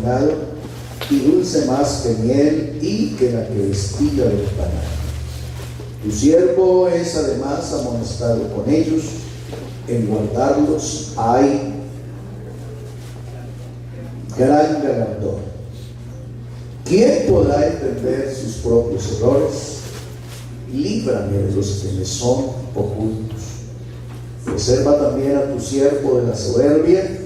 refinado, y dulce más que miel y que la que destila del panal. Tu siervo es además amonestado con ellos, en guardarlos hay gran galardón. ¿Quién podrá entender sus propios errores? Líbrame de los que me son ocultos. Preserva también a tu siervo de la soberbia,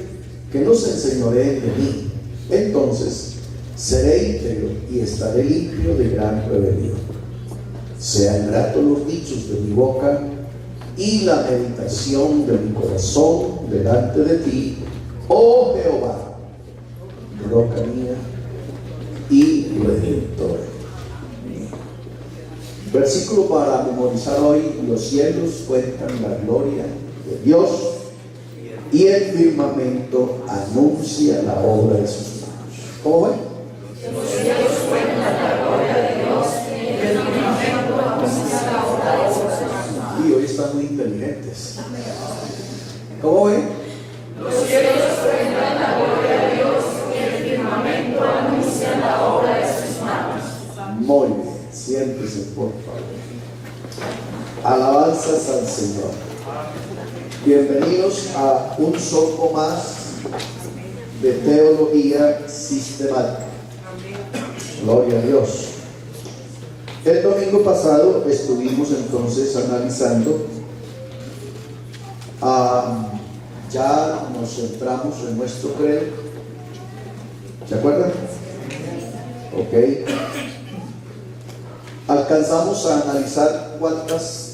que no se enseñoree de mí. Entonces seré íntegro y estaré limpio de gran rebelión. Sean gratos los dichos de mi boca y la meditación de mi corazón delante de ti, oh Jehová, roca mía y redentor. Versículo para memorizar hoy: los cielos cuentan la gloria de Dios y el firmamento anuncia la obra de sus manos. ¿Cómo ven? Los cielos cuentan la gloria de Dios y el firmamento anuncia la obra de sus manos. Y hoy están muy inteligentes. ¿Cómo ven? Los cielos cuentan la gloria de Dios y el firmamento anuncia la obra de sus manos. Muy bien, siéntese por favor. Alabanzas al Señor. Bienvenidos a un poco más de teología sistemática. Gloria a Dios. El domingo pasado estuvimos entonces analizando, ya nos centramos en nuestro credo. ¿Se acuerdan? Ok. Alcanzamos a analizar cuántas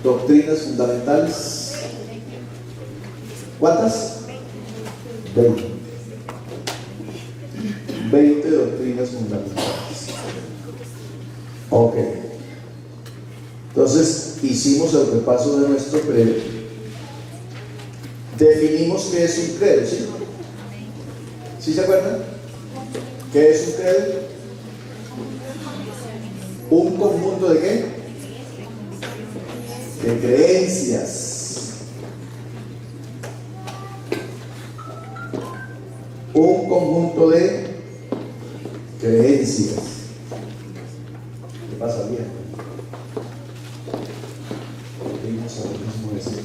doctrinas fundamentales. ¿Cuántas? 20 doctrinas fundamentales. Ok. Entonces hicimos el repaso de nuestro credo. Definimos qué es un credo, ¿sí? ¿Sí se acuerdan? ¿Qué es un credo? ¿Un conjunto de qué? De creencias. Un conjunto de creencias. ¿Qué pasa, bien? Vamos a lo mismo decir.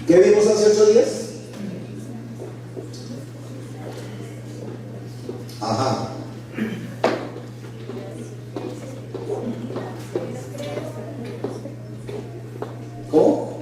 ¿Qué vimos hace 8 días? Ajá. ¿Cómo?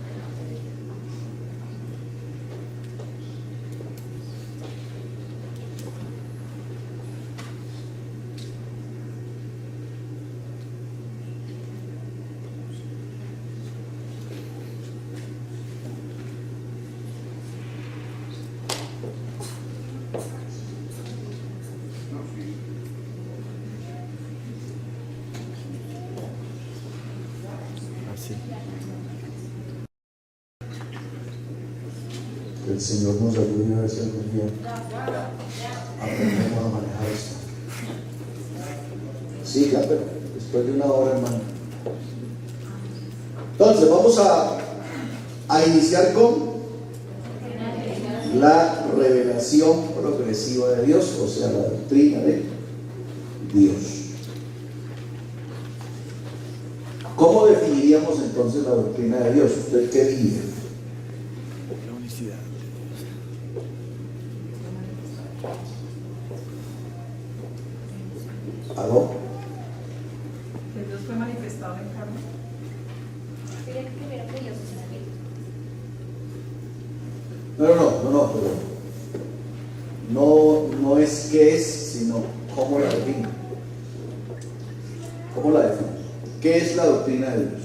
Que el Señor nos ayude a ver si algún día aprendemos a manejar esto. Sí, ya, pero después de una hora, hermano. Entonces, vamos a iniciar con la revelación progresiva de Dios, o sea, la doctrina de Dios. ¿Cómo definiríamos entonces la doctrina de Dios? ¿Usted qué diría? La unicidad. ¿Aló? Que Dios fue manifestado en carne. Sería que primero que Dios es una ley. No, pero no es qué es, sino cómo la define. ¿Cómo la define? ¿Qué es la doctrina de Dios?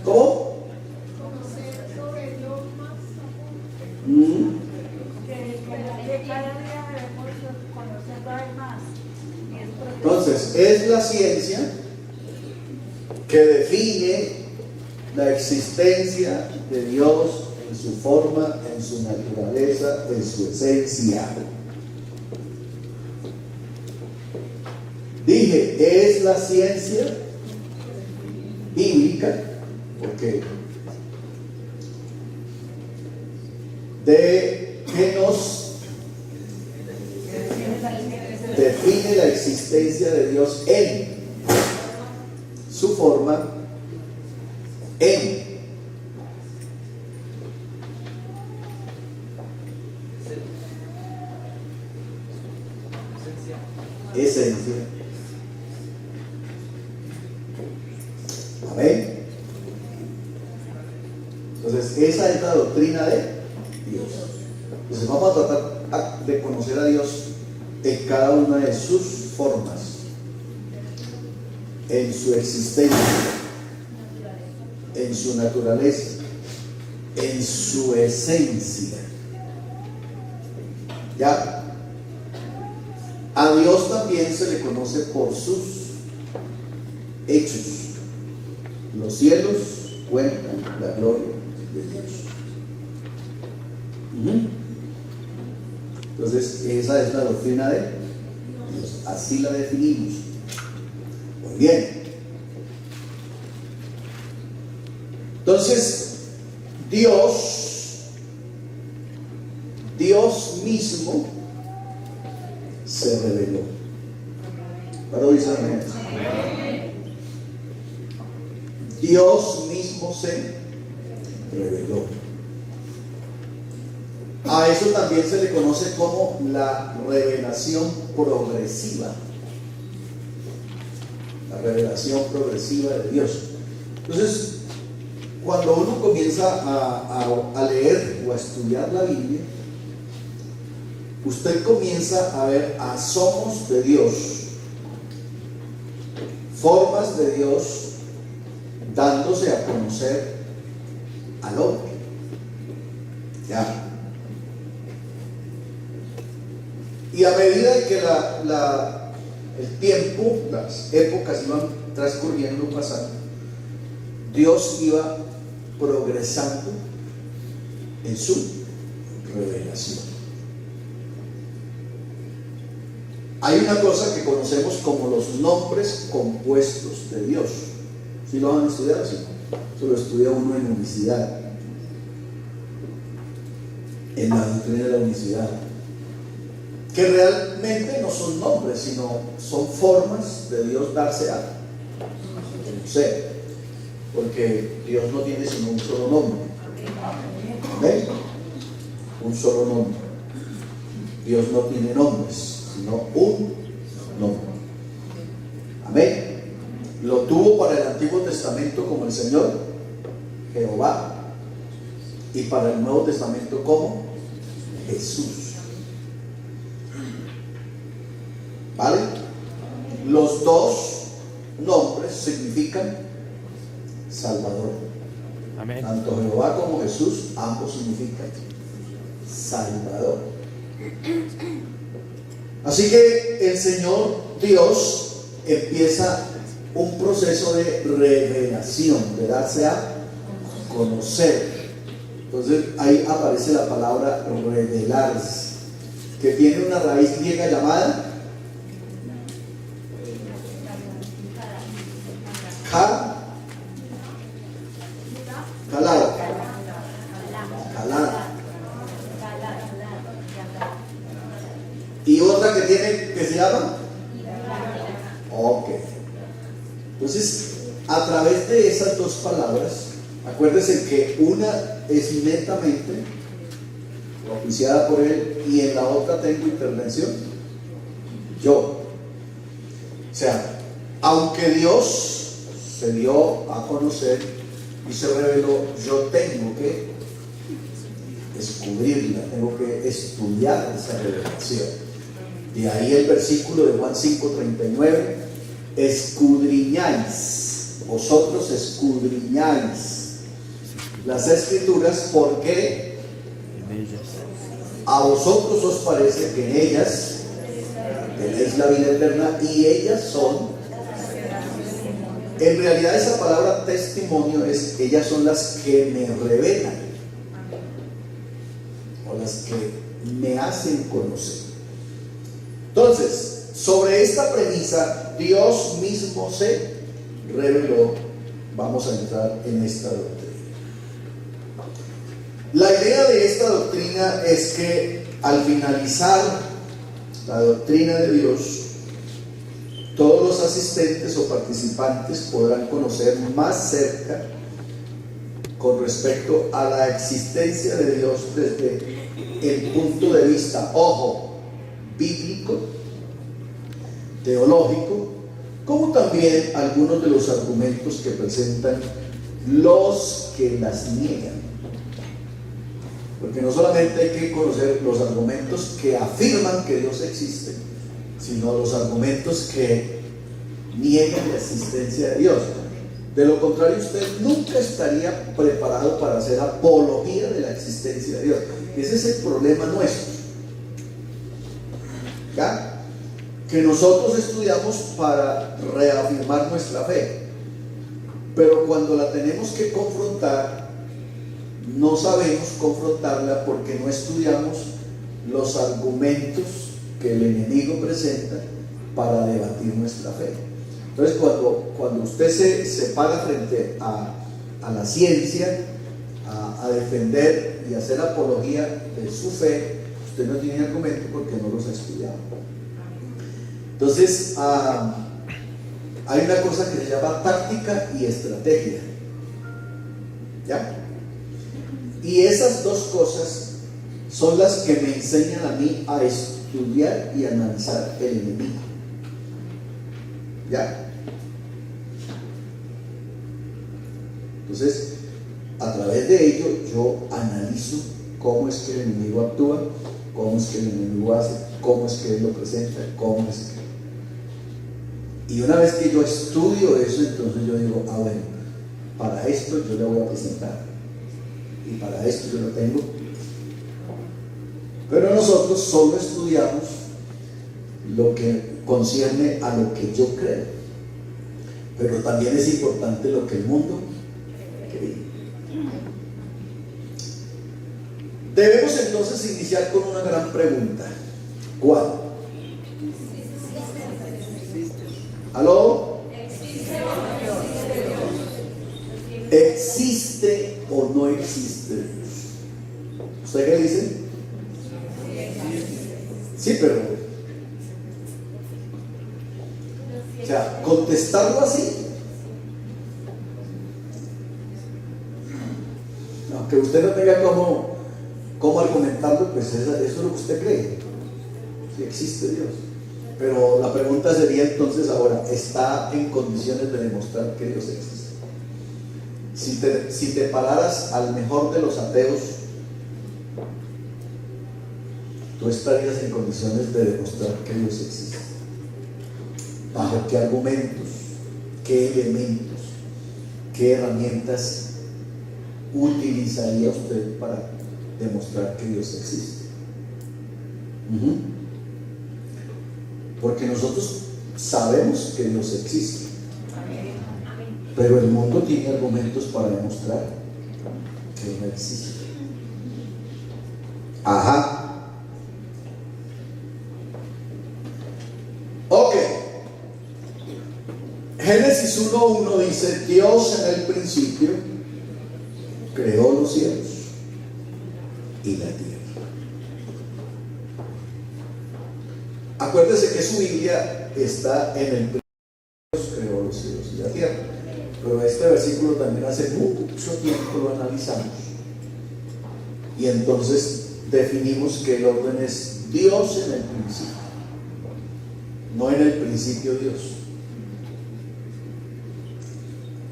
¿Cómo? Que cada día debemos conocerlo a él más. Entonces, es la ciencia que define la existencia de Dios en su forma, en su naturaleza, en su esencia. Dije, es la ciencia bíblica, porque que nos define la existencia de Dios en su forma, en esencia. Amén. Entonces, esa es la doctrina de Dios. Entonces, vamos a tratar de conocer a Dios en cada una de sus formas, en su existencia, en su naturaleza, en su esencia. ¿Ya? A Dios también se le conoce por sus hechos. Los cielos cuentan la gloria de Dios. Entonces, esa es la doctrina de Dios. Así la definimos. Muy bien. Entonces, Dios mismo se reveló. ¿Pero dice amén? Dios mismo se reveló. A eso también se le conoce como la revelación progresiva. La revelación progresiva de Dios. Entonces, cuando uno comienza a leer o a estudiar la Biblia, usted comienza a ver asomos de Dios, formas de Dios dándose a conocer al hombre. ¿Ya? Y a medida que el tiempo, las épocas iban transcurriendo, pasando, Dios iba progresando en su revelación. Hay una cosa que conocemos como los nombres compuestos de Dios. ¿Sí lo van a estudiar? Sí. Eso lo estudia uno en unicidad, en la doctrina de la unicidad, que realmente no son nombres, sino son formas de Dios darse a conocer, porque Dios no tiene sino un solo nombre. ¿Ven? Un solo nombre. Dios no tiene nombres, sino un nombre. Amén. Lo tuvo para el Antiguo Testamento como el Señor Jehová, y para el Nuevo Testamento como Jesús. ¿Vale? Los dos nombres significan Salvador. Amén. Tanto Jehová como Jesús, ambos significan Salvador. Así que el Señor Dios empieza un proceso de revelación, de darse a conocer. Entonces ahí aparece la palabra revelarse, que tiene una raíz griega llamada calado. Y otra que tiene, que se llama ok. Entonces, a través de esas dos palabras, acuérdense que una es netamente propiciada por Él y en la otra tengo intervención yo. O sea, aunque Dios se dio a conocer y se reveló, yo tengo que descubrirla, tengo que estudiar esa revelación. De ahí el versículo de Juan 5:39, escudriñáis, vosotros escudriñáis las Escrituras, porque En ellas. a vosotros os parece que en ellas tenéis la vida eterna y ellas son, en realidad esa palabra testimonio es, ellas son las que me revelan o las que me hacen conocer. Entonces, sobre esta premisa, Dios mismo se reveló. Vamos a entrar en esta doctrina. La idea de esta doctrina es que al finalizar la doctrina de Dios, todos los asistentes o participantes podrán conocer más cerca con respecto a la existencia de Dios desde el punto de vista, ojo, bíblico, teológico, como también algunos de los argumentos que presentan los que las niegan. Porque no solamente hay que conocer los argumentos que afirman que Dios existe, sino los argumentos que niegan la existencia de Dios. De lo contrario, usted nunca estaría preparado para hacer apología de la existencia de Dios. Ese es el problema nuestro. ¿Ya? Que nosotros estudiamos para reafirmar nuestra fe, pero cuando la tenemos que confrontar, no sabemos confrontarla porque no estudiamos los argumentos que el enemigo presenta para debatir nuestra fe. Entonces, cuando usted se para frente a la ciencia, a defender y hacer apología de su fe, usted no tiene argumento porque no los ha estudiado. Entonces, hay una cosa que se llama táctica y estrategia. ¿Ya? Y esas dos cosas son las que me enseñan a mí a estudiar y analizar el enemigo. ¿Ya? Entonces, a través de ello yo analizo cómo es que el enemigo actúa, cómo es que el enemigo hace, cómo es que él lo presenta, cómo es que... Y una vez que yo estudio eso, entonces yo digo, bueno, para esto yo le voy a presentar y para esto yo lo tengo. Pero nosotros solo estudiamos lo que concierne a lo que yo creo, pero también es importante lo que el mundo cree. Debemos entonces iniciar con una gran pregunta. ¿Cuál? ¿Aló? ¿Existe o no existe Dios? ¿Usted qué dice? Sí, pero... O sea, contestarlo así, aunque usted no tenga cómo argumentarlo, pues eso es lo que usted cree. Sí existe Dios. Pero la pregunta sería entonces ahora, ¿está en condiciones de demostrar que Dios existe? Si te pararas al mejor de los ateos, tú estarías en condiciones de demostrar que Dios existe. ¿Bajo qué argumentos, qué elementos, qué herramientas utilizaría usted para demostrar que Dios existe? Porque nosotros sabemos que Dios existe, pero el mundo tiene argumentos para demostrar que no existe. Ajá. Ok. Génesis 1:1 dice: Dios en el principio creó los cielos y la tierra. Acuérdese que su Biblia está en el principio. Dios creó los cielos y la tierra. Pero este versículo también hace mucho tiempo lo analizamos. Y entonces definimos que el orden es Dios en el principio, no en el principio Dios.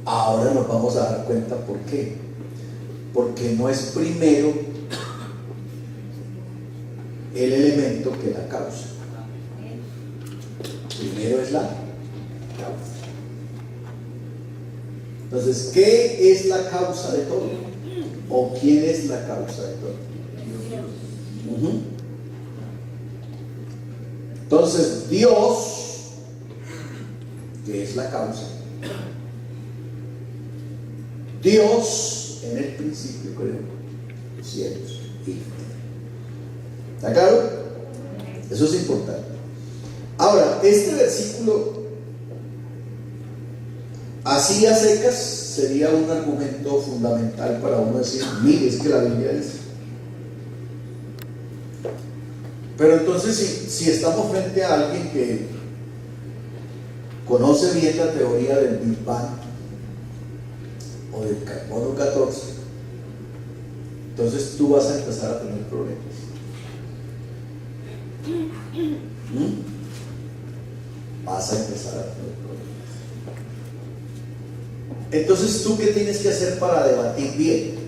Ahora nos vamos a dar cuenta por qué. Porque no es primero el elemento que la causa. Primero es la causa. Entonces, ¿qué es la causa de todo? ¿O quién es la causa de todo? Entonces, Dios, que es la causa, Dios en el principio creó los cielos y la tierra. ¿Está claro? Eso es importante. Ahora, este versículo, así a secas, sería un argumento fundamental para uno decir: mire, es que la Biblia dice. Pero entonces, si estamos frente a alguien que conoce bien la teoría del Big Bang o del carbono 14, entonces tú vas a empezar a tener problemas. Vas a empezar a tener problemas. Entonces, ¿tú qué tienes que hacer para debatir bien?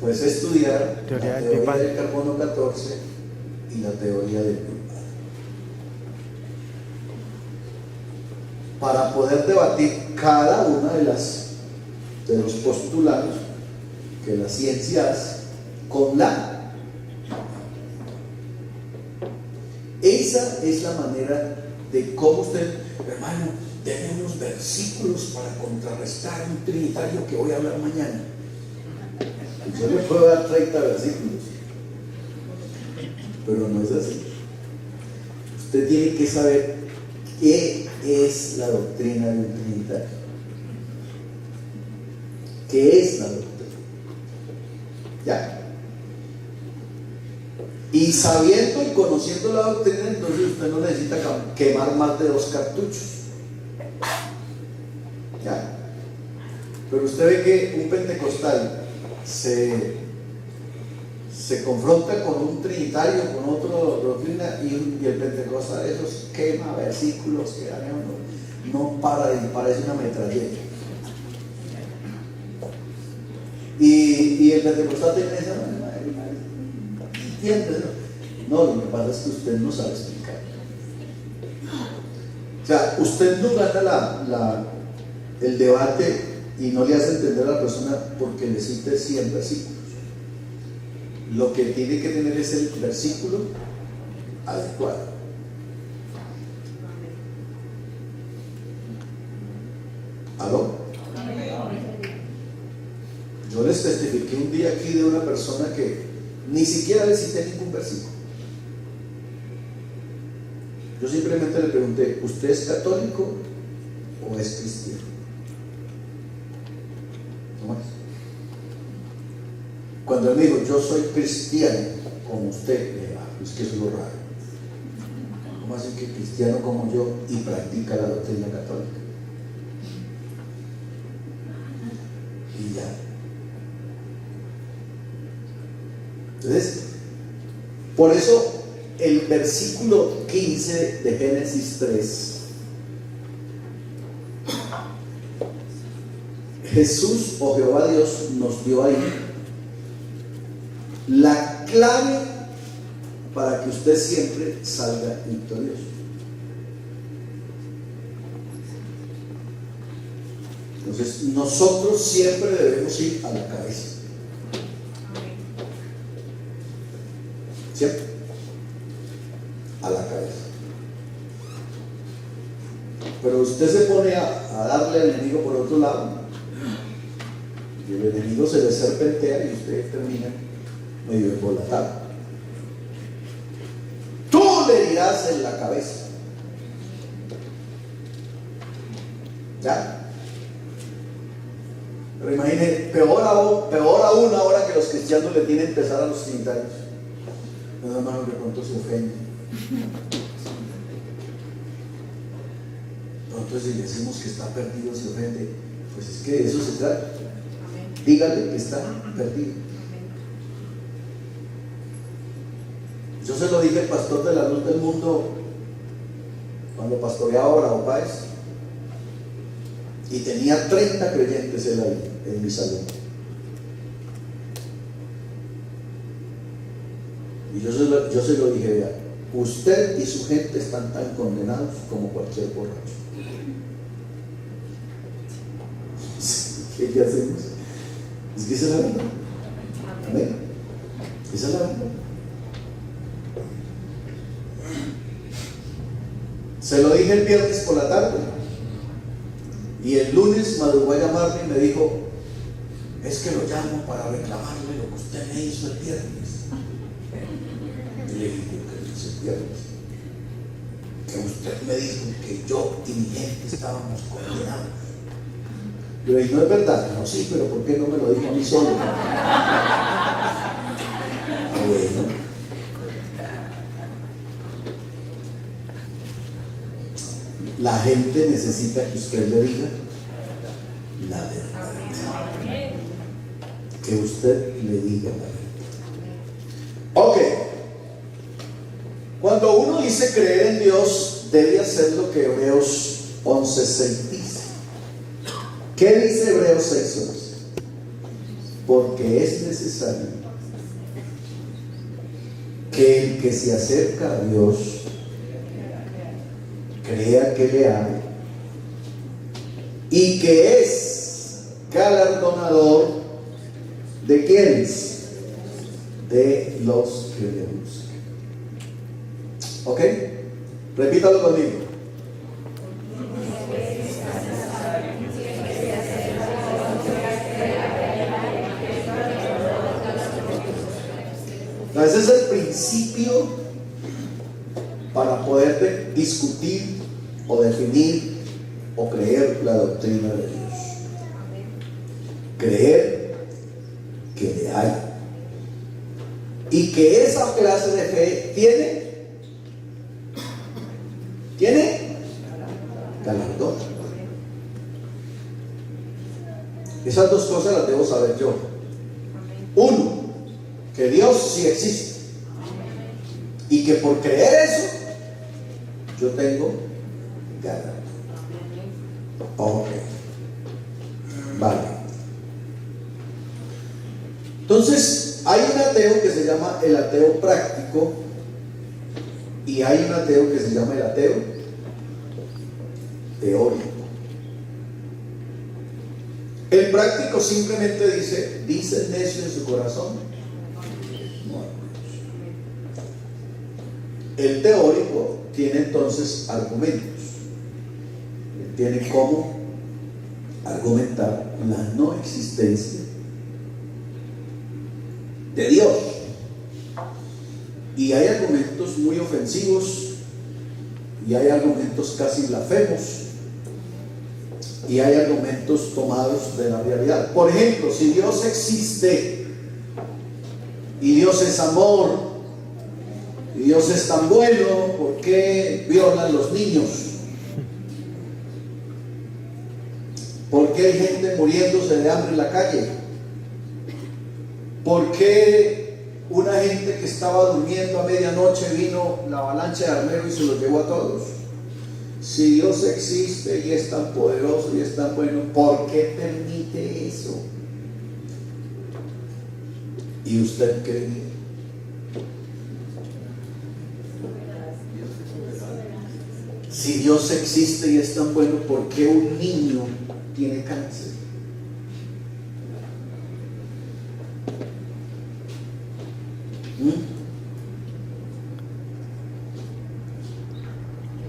Pues estudiar la teoría del carbono 14 y la teoría del Big Bang, para poder debatir cada una de los postulados que la ciencia hace con la. Esa es la manera de cómo usted, hermano, denme unos versículos para contrarrestar un trinitario que voy a hablar mañana. Yo le puedo dar 30 versículos, pero no es así. Usted tiene que saber qué es la doctrina de un trinitario. ¿Qué es la doctrina? ¿Ya? Y sabiendo y conociendo la doctrina, entonces usted no necesita quemar más de 2 cartuchos. ¿Ya? Pero usted ve que un pentecostal se confronta con un trinitario, con otra doctrina, y el pentecostal esos quema versículos que no para y parece una metralleta. Y el pentecostal tiene esa ¿entiendes? No, lo que pasa es que usted no sabe explicar. O sea, usted no gana el debate y no le hace entender a la persona porque le cite 100 versículos. Lo que tiene que tener es el versículo adecuado. ¿Aló? Yo les testifiqué un día aquí de una persona que ni siquiera le cité ningún versículo. Yo simplemente le pregunté: ¿usted es católico o es cristiano? No más. Cuando él me dijo: yo soy cristiano como usted, le dije: es que eso es lo raro. ¿Cómo así que cristiano como yo y practica la doctrina católica? Y ya. Entonces, por eso el versículo 15 de Génesis 3, Jesús o Jehová Dios nos dio ahí la clave para que usted siempre salga victorioso. Entonces, nosotros siempre debemos ir a la cabeza. Siempre. A la cabeza. Pero usted se pone a darle al enemigo por otro lado, y el enemigo se le serpentea y usted termina medio embolatado. Tú le dirás en la cabeza. ¿Ya? Pero imagínense, peor aún ahora que los cristianos le tienen que empezar a los 30 años. No, hermano, de pronto se ofende. Pronto si le decimos que está perdido se ofende. Pues es que de eso se trata. Dígale que está perdido. Yo se lo dije al pastor de la Luz del Mundo cuando pastoreaba Bravo Páez, y tenía 30 creyentes él ahí en mi salón. Y yo se lo dije: vea, usted y su gente están tan condenados como cualquier borracho. ¿Qué hacemos? Es que esa es la verdad. Amén. Esa es la verdad. Se lo dije el viernes por la tarde, y el lunes madrugó a llamarme y me dijo: es que lo llamo para reclamarle lo que usted me hizo el viernes. Y le dije: ¿qué hizo el viernes? Que usted me dijo que yo y mi gente estábamos condenados. Yo le dije: no es verdad. No, sí, pero ¿por qué no me lo dijo a mí solo? Bueno. La gente necesita que usted le diga la verdad. Que usted le diga la verdad. Ok. Cuando uno dice creer en Dios, debe hacer lo que Hebreos 11:6 dice. ¿Qué dice Hebreos 6:11? Porque es necesario que el que se acerca a Dios crea que le ama y que es galardonador de quienes, de los que le buscan. ¿Ok? Repítalo conmigo. Ese es el principio para poder discutir o definir o creer la doctrina de Dios. Creer que le hay y que esa clase de fe tiene galardón. Esas dos cosas las debo saber yo. Uno, que Dios sí existe y que por creer eso yo tengo galardón. Ok, vale. Entonces hay un ateo que se llama el ateo práctico y hay un ateo que se llama el ateo teórico. El práctico simplemente dice el necio en su corazón: el teórico tiene entonces argumentos. Él tiene cómo argumentar la no existencia de Dios. Y hay argumentos muy ofensivos, y hay argumentos casi blasfemos, y hay argumentos tomados de la realidad. Por ejemplo, si Dios existe y Dios es amor y Dios es tan bueno, ¿por qué violan los niños? ¿Por qué hay gente muriéndose de hambre en la calle? ¿Por qué una gente que estaba durmiendo a medianoche vino la avalancha de armeros y se los llevó a todos? Si Dios existe y es tan poderoso y es tan bueno, ¿por qué permite eso? ¿Y usted cree? Si Dios existe y es tan bueno, ¿por qué un niño tiene cáncer. El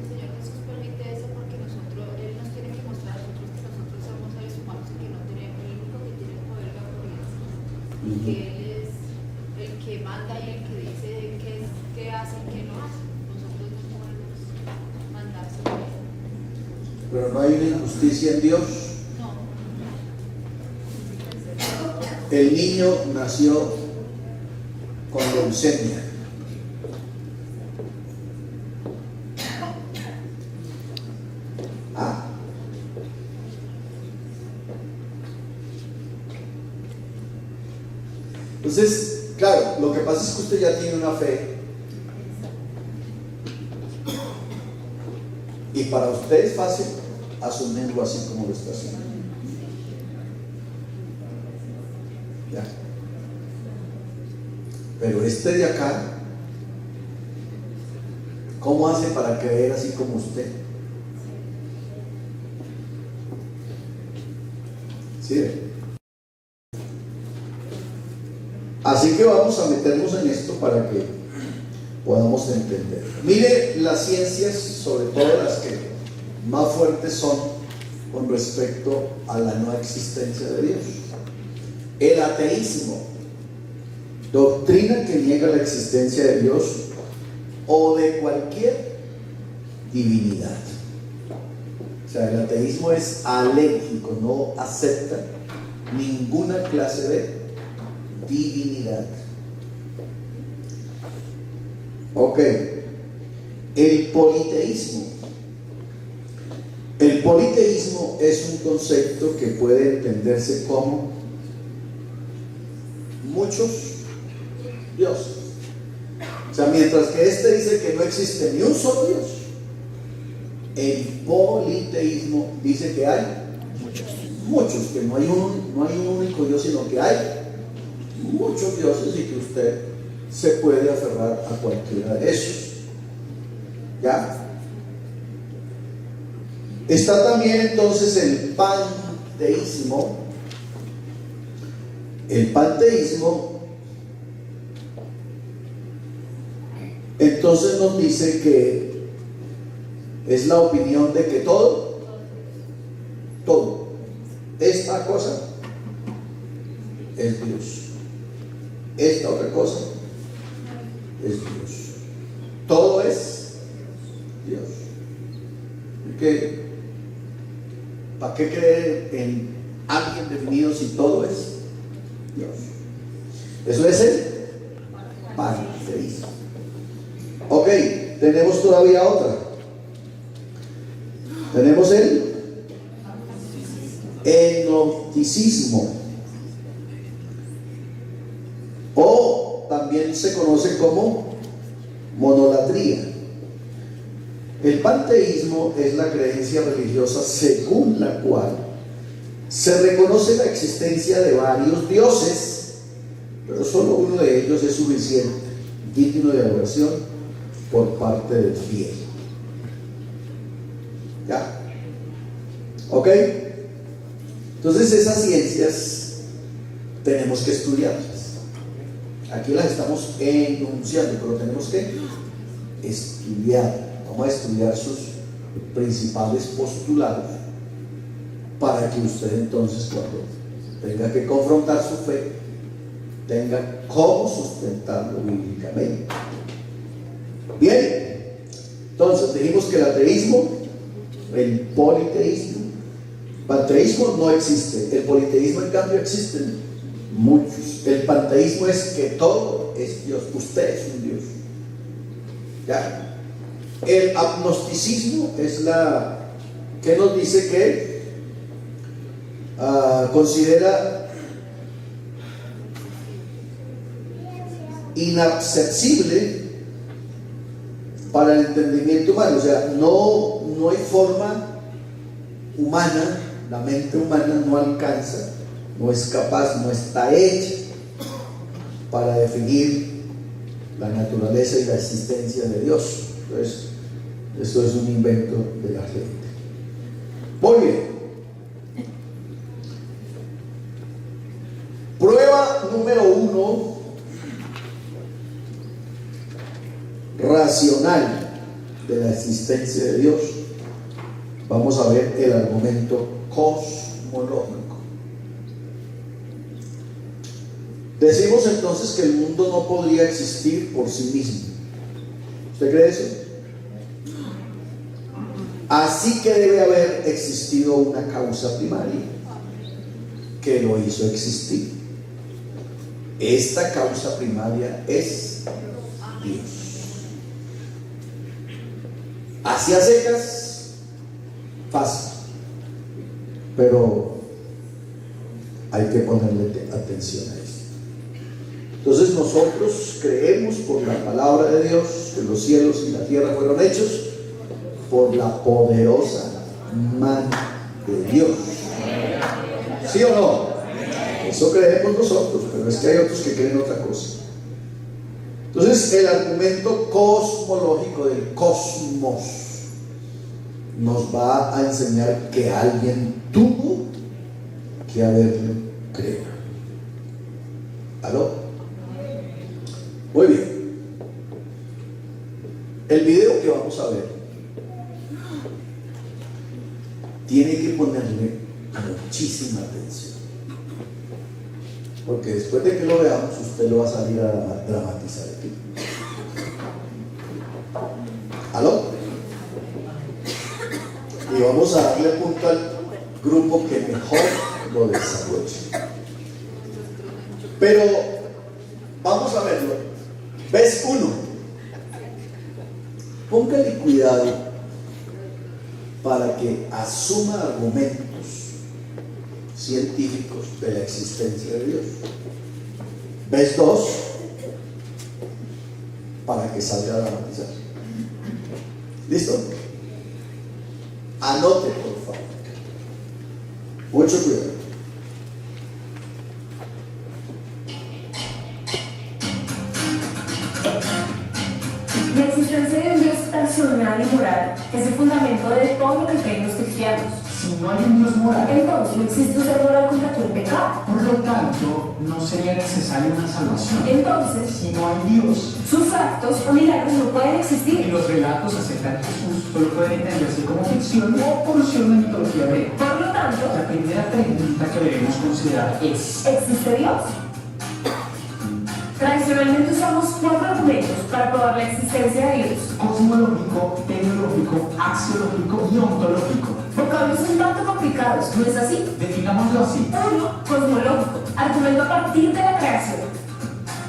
Señor Jesús permite eso porque Él nos tiene que mostrar a nosotros que nosotros somos seres humanos y que no tenemos, el único que tiene el poder de autoridad es Él. Y que Él es el que manda y el que dice qué hace y qué no hace. Nosotros no podemos mandar sobre Él. Pero no hay una injusticia en Dios. No. El niño nació con leucemia. Entonces, claro, lo que pasa es que usted ya tiene una fe. Y para usted es fácil asumirlo así como lo está haciendo. Ya. Pero este de acá, ¿cómo hace para creer así como usted? ¿Sí? Así que vamos a meternos en esto para que podamos entender. Mire las ciencias, sobre todo las que más fuertes son con respecto a la no existencia de Dios. El ateísmo, doctrina que niega la existencia de Dios o de cualquier divinidad. O sea, el ateísmo es alérgico, no acepta ninguna clase de divinidad. Ok. El politeísmo. El politeísmo es un concepto que puede entenderse como muchos dioses. O sea, mientras que este dice que no existe ni un solo Dios, el politeísmo dice que hay muchos, que no hay un único Dios, sino que hay muchos dioses y que usted se puede aferrar a cualquiera de esos. ¿Ya? Está también entonces el panteísmo. El panteísmo entonces nos dice que es la opinión de que todo, esta cosa es Dios, esta otra cosa es Dios, todo es Dios. ¿Qué? ¿Para qué creer en alguien definido si todo es Dios? Eso es el panteísmo. Ok, tenemos todavía otra. Tenemos el enoticismo, o también se conoce como monolatría. El panteísmo es la creencia religiosa según la cual se reconoce la existencia de varios dioses, pero solo uno de ellos es suficiente, digno de adoración por parte del fiel. ¿Ya? ¿Ok? Entonces esas ciencias tenemos que estudiarlas. Aquí las estamos enunciando, pero tenemos que estudiar. Vamos a estudiar sus principales postulados para que usted entonces, cuando tenga que confrontar su fe, tenga cómo sustentarlo bíblicamente. Bien, entonces dijimos que el ateísmo, el politeísmo, el panteísmo no existe, el politeísmo en cambio existen muchos. El panteísmo es que todo es Dios, usted es un Dios. ¿Ya? El agnosticismo es la que nos dice que considera inaccesible para el entendimiento humano, o sea, no hay forma humana, la mente humana no alcanza, no es capaz, no está hecha para definir la naturaleza y la existencia de Dios. Entonces, esto es un invento de la gente. Muy bien. número 1 racional de la existencia de Dios, vamos a ver el argumento cosmológico. Decimos entonces que el mundo no podría existir por sí mismo. ¿Usted cree eso? Así que debe haber existido una causa primaria que lo hizo existir. Esta causa primaria es Dios. Hacia secas, fácil, pero hay que ponerle atención a esto. Entonces nosotros creemos por la palabra de Dios que los cielos y la tierra fueron hechos por la poderosa mano de Dios. ¿Sí o no? Eso creemos nosotros, pero es que hay otros que creen otra cosa. Entonces el argumento cosmológico del cosmos nos va a enseñar que alguien tuvo que haberlo creado. ¿Aló? Muy bien. El video que vamos a ver tiene que ponerle muchísima atención, porque después de que lo veamos usted lo va a salir a dramatizar aquí. ¿Aló? Y vamos a darle punto al grupo que mejor lo desarrolle. Pero vamos a verlo. ¿Ves uno? Póngale cuidado para que asuma argumentos científicos de la existencia de Dios. ¿Ves dos? Para que salga a dramatizar. ¿Listo? Anote, por favor. Mucho cuidado. La existencia de un Dios racional y moral es el fundamento de todo lo que creen los cristianos. Si no hay un Dios moral, Entonces no existe un ser moral contra quien pecar. por lo tanto, no sería necesaria una salvación. Entonces, Si no hay Dios, sus actos o milagros no pueden y existir. los relatos acerca de Jesús solo pueden entenderse como ficción o porción de mitología griega. Por lo tanto, La primera pregunta que debemos considerar es: ¿existe Dios? Tradicionalmente usamos 4 argumentos para probar la existencia de Dios. cosmológico, teleológico, axiológico y ontológico. Vocablos un tanto complicados, ¿no es así? Definámoslo así. 1. Cosmológico, argumento a partir de la creación.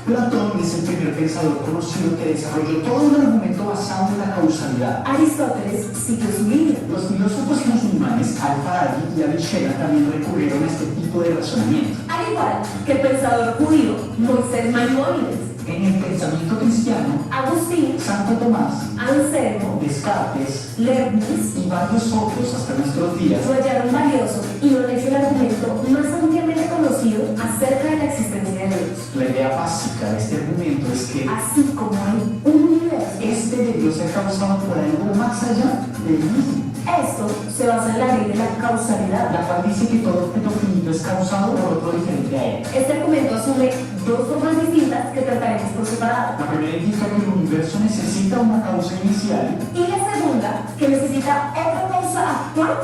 Platón es el primer pensador conocido que desarrolló todo un argumento basado en la causalidad. Aristóteles siguió su línea. Los filósofos musulmanes Al-Farabi y Avicenna también recurrieron a este tipo de razonamiento. Al igual que el pensador judío Moisés Maimónides, En el pensamiento cristiano, Agustín, Santo Tomás, Anselmo, Descartes Leibniz y varios otros hasta nuestros días lo hallaron valioso y no es el argumento más ampliamente conocido acerca de la existencia de Dios. La idea básica de este argumento es que Así como hay un universo, este debió ser causado por algo más allá del mismo, esto se basa en la ley de la causalidad. la cual dice que todo objeto finito es causado por otro diferente a él. Este argumento asume 2 formas distintas que trataremos por separado. La primera indica que el universo necesita una causa inicial, Y la segunda, que necesita otra causa actual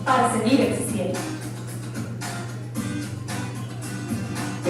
para seguir existiendo.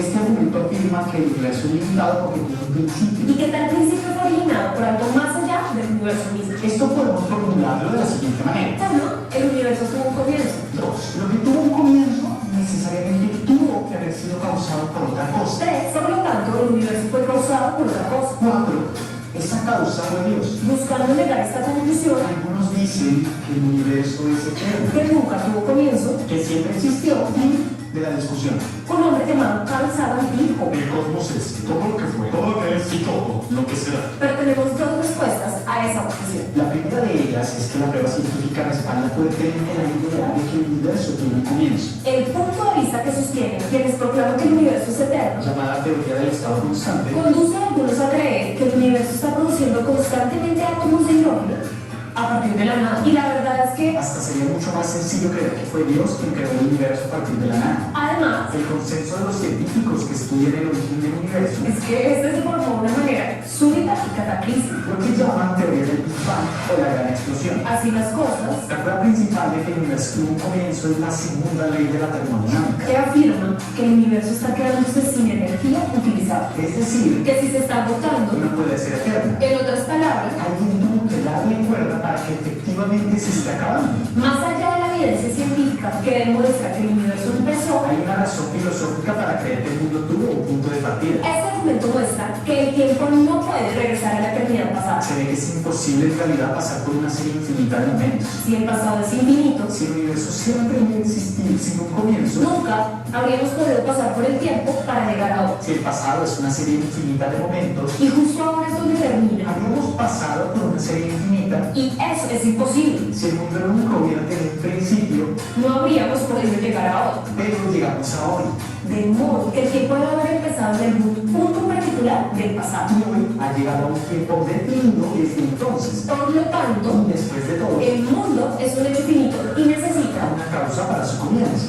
este argumento afirma que el universo es limitado porque tiene un Y principio. que tal principio fue originado por algo más allá del universo mismo. Esto podemos formularlo de la siguiente manera. 1. El universo tuvo un comienzo. 2. Lo que tuvo un comienzo necesariamente tuvo que haber sido causado por otra cosa. 3. Por lo tanto, el universo fue causado por otra cosa. 4. Esa causa fue Dios. Buscando negar esta conclusión, Algunos dicen que el universo es eterno, que nunca tuvo comienzo, que siempre existió. Fin de la discusión. un hombre llamado Carl Sagan dijo, El cosmos es todo lo que fue, todo lo que es y todo lo que será. pero tenemos 2 respuestas a esa objeción. La primera de ellas es que la prueba científica respalda fuertemente la idea de que el universo tiene un comienzo, El punto de vista que sostienen quienes proclaman que el universo es eterno llamada teoría del estado constante, conduce a algunos a creer que el universo está produciendo constantemente átomos de hidrógeno a partir de la nada. Y la verdad es que, hasta sería mucho más sencillo creer que fue Dios quien creó el universo a partir de la nada. además, Además, el consenso de los científicos que estudian el origen del universo es que este se formó de una manera súbita y cataclísmica. lo que llaman teoría del Big Bang o la gran explosión. Así las cosas, La prueba principal de que el universo tuvo un comienzo es la segunda ley de la termodinámica. que afirman que el universo está quedándose sin energía utilizable, Es decir, que si se está agotando, no puede ser eterna. en otras palabras, Alguien tuvo que darle cuerda para que efectivamente se esté acabando. más allá de la evidencia científica que demuestra que el universo empezó, Hay una razón filosófica para creer que el mundo tuvo un punto de partida. este argumento muestra que el tiempo no puede regresar a la eternidad pasada. Se ve que es imposible en realidad pasar por una serie infinita de momentos. Si el pasado es infinito, Si el universo siempre debe existir sin un comienzo, nunca habríamos podido pasar por el tiempo para llegar a hoy. si el pasado es una serie infinita de momentos, Y justo ahora es donde termina. habríamos pasado por una serie infinita. Y eso es imposible. Si el mundo nunca hubiera tenido un principio, No habríamos podido llegar a hoy. pero llegamos a hoy. De modo que el tiempo debe haber empezado en algún punto particular del pasado. Y hoy ha llegado a un tiempo definido desde entonces. Por lo tanto, Y después de todo, el mundo es un hecho finito y necesita una causa para su comienzo.